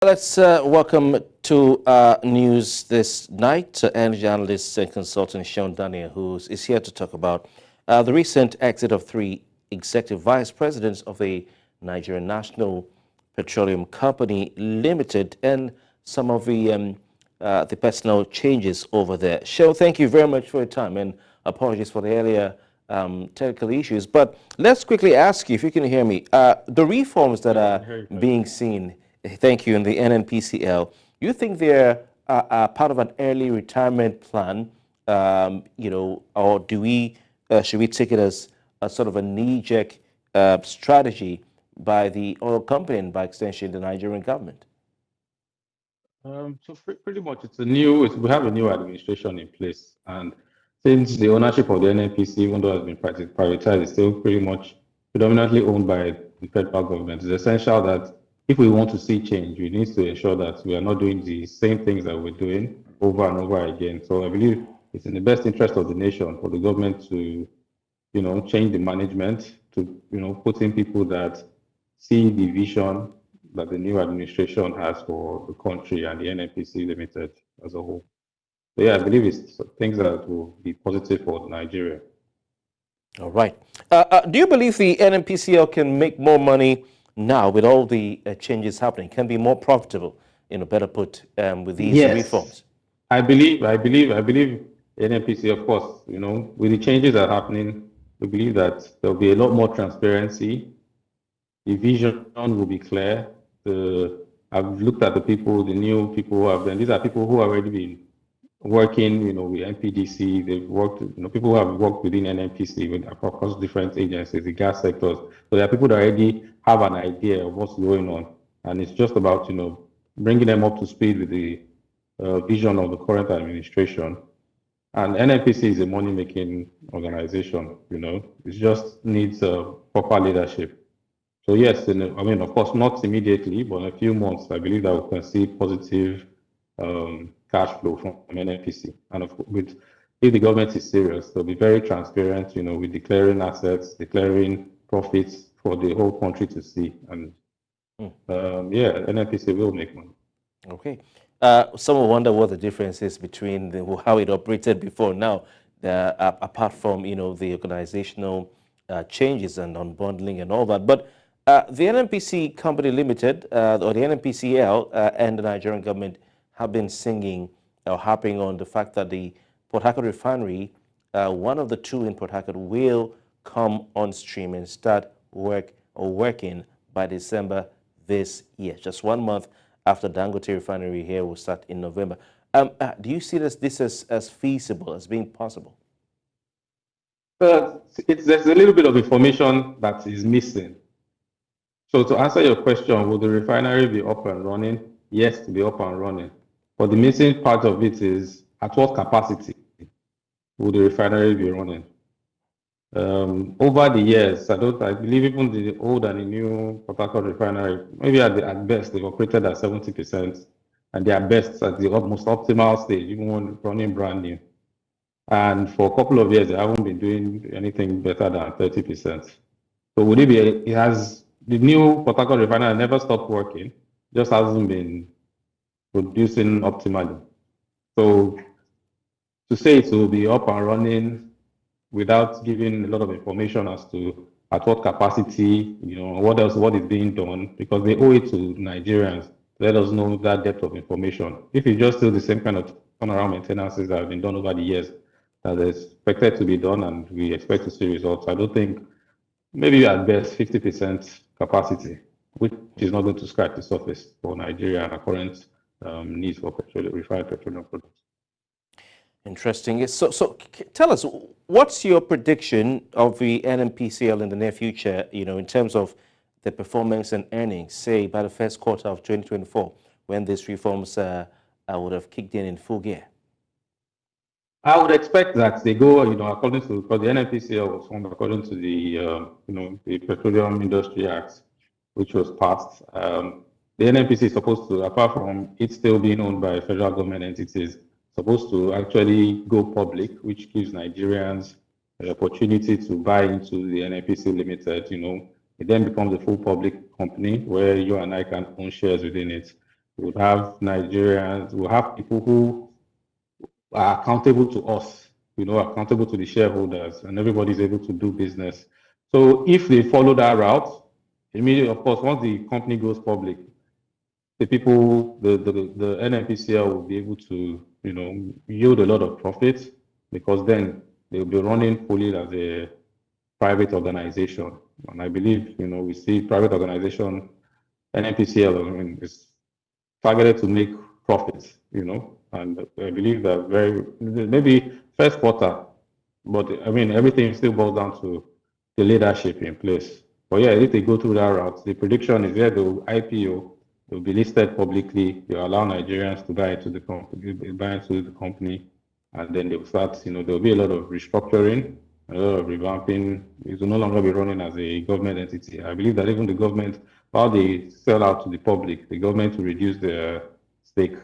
Let's welcome to news this night energy analyst and consultant Seun Dania, who is here to talk about the recent exit of three executive vice presidents of the Nigerian National Petroleum Company Limited and some of the personal changes over there. Seun, thank you very much for your time and apologies for the earlier technical issues. But let's quickly ask you if you can hear me. The reforms that are being seen, thank you, in the NNPCL, you think they're part of an early retirement plan, or should we take it as a sort of a knee-jerk strategy by the oil company and by extension the Nigerian government? Pretty much we have a new administration in place, and since the ownership of the NNPC, even though it has been privatized, is still pretty much predominantly owned by the federal government. It's essential that if we want to see change, we need to ensure that we are not doing the same things that we're doing over and over again. So I believe it's in the best interest of the nation for the government to, change the management, to, put in people that see the vision that the new administration has for the country and the NNPC Limited as a whole. So yeah, I believe it's things that will be positive for Nigeria. All right. Do you believe the NNPCL can make more money now with all the changes happening? Can be more profitable, better put, with these reforms? I believe NNPC, of course, with the changes that are happening, we believe that there'll be a lot more transparency. The vision will be clear. I've looked at the new people who have been, these are people who have already been working, with NPDC. They've worked, people who have worked within NNPC across different agencies, the gas sectors. So there are people that already have an idea of what's going on. And it's just about, bringing them up to speed with the vision of the current administration. And NNPC is a money-making organization, it just needs proper leadership. So yes, of course, not immediately, but in a few months, I believe that we can see positive cash flow from NNPC. And of course, if the government is serious, they'll be very transparent, with declaring assets, declaring profits for the whole country to see. And NNPC will make money. Okay. Some will wonder what the difference is between how it operated before now, apart from, the organizational changes and unbundling and all that. But the NNPC Company Limited, or the NNPCL, and the Nigerian government have been singing or harping on the fact that the Port Harcourt refinery, one of the two in Port Harcourt, will come on stream and start working by December this year, just 1 month after Dangote refinery here will start in November. Do you see this as feasible, as being possible? There's a little bit of information that is missing. So to answer your question, will the refinery be up and running? Yes, to be up and running. But the missing part of it is at what capacity will the refinery be running? Over the years, I believe even the old and the new Port Harcourt refinery, maybe at best they've operated at 70%, and they are best at the most optimal stage, even when running brand new. And for a couple of years, they haven't been doing anything better than 30%. So would it be? The new Port Harcourt refinery never stopped working, just hasn't been producing optimally. So to say it will be up and running without giving a lot of information as to at what capacity, what is being done, because they owe it to Nigerians to let us know that depth of information. If it's just still the same kind of turnaround maintenances that have been done over the years that is expected to be done and we expect to see results, I don't think, maybe at best 50% capacity, which is not going to scratch the surface for Nigeria and our current needs for refined petroleum products. Interesting. So tell us, what's your prediction of the NNPCL in the near future, in terms of the performance and earnings, say by the first quarter of 2024, when these reforms would have kicked in full gear? I would expect that they go, according to, because the NNPCL was formed according to the, the Petroleum Industry Act, which was passed. The NNPC is supposed to, apart from it still being owned by federal government entities, supposed to actually go public, which gives Nigerians the opportunity to buy into the NNPC Limited. It then becomes a full public company where you and I can own shares within it. We'll have Nigerians, we'll have people who are accountable to us, accountable to the shareholders, and everybody's able to do business. So if they follow that route, immediately, of course, once the company goes public, the people, the NNPCL will be able to, yield a lot of profits because then they'll be running fully as a private organization. And I believe, we see private organization, NNPCL, I mean, is targeted to make profits, and I believe that maybe first quarter, but I mean, everything still boils down to the leadership in place. But yeah, if they go through that route, the prediction is that they'll IPO, they'll be listed publicly, they'll allow Nigerians to buy into the company, and then they'll start, there'll be a lot of restructuring, a lot of revamping. It will no longer be running as a government entity. I believe that even the government, while they sell out to the public, the government will reduce their stake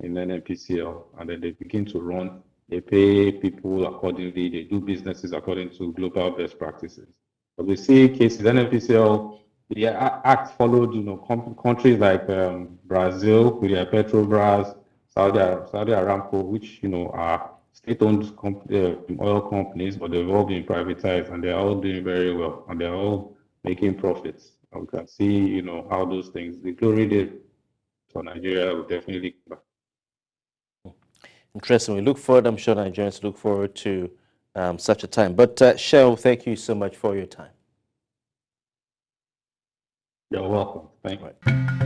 in NNPCL, and then they begin to run. They pay people accordingly. They do businesses according to global best practices. But we see cases, NNPCL, the act followed, countries like Brazil with their Petrobras, Saudi Aramco, which, are state-owned oil companies, but they've all been privatized and they're all doing very well and they're all making profits. And we can see, how those things, the glory days for Nigeria will definitely come back. Interesting. We look forward, I'm sure Nigerians look forward to such a time. But Seun, thank you so much for your time. You're welcome. Thank you.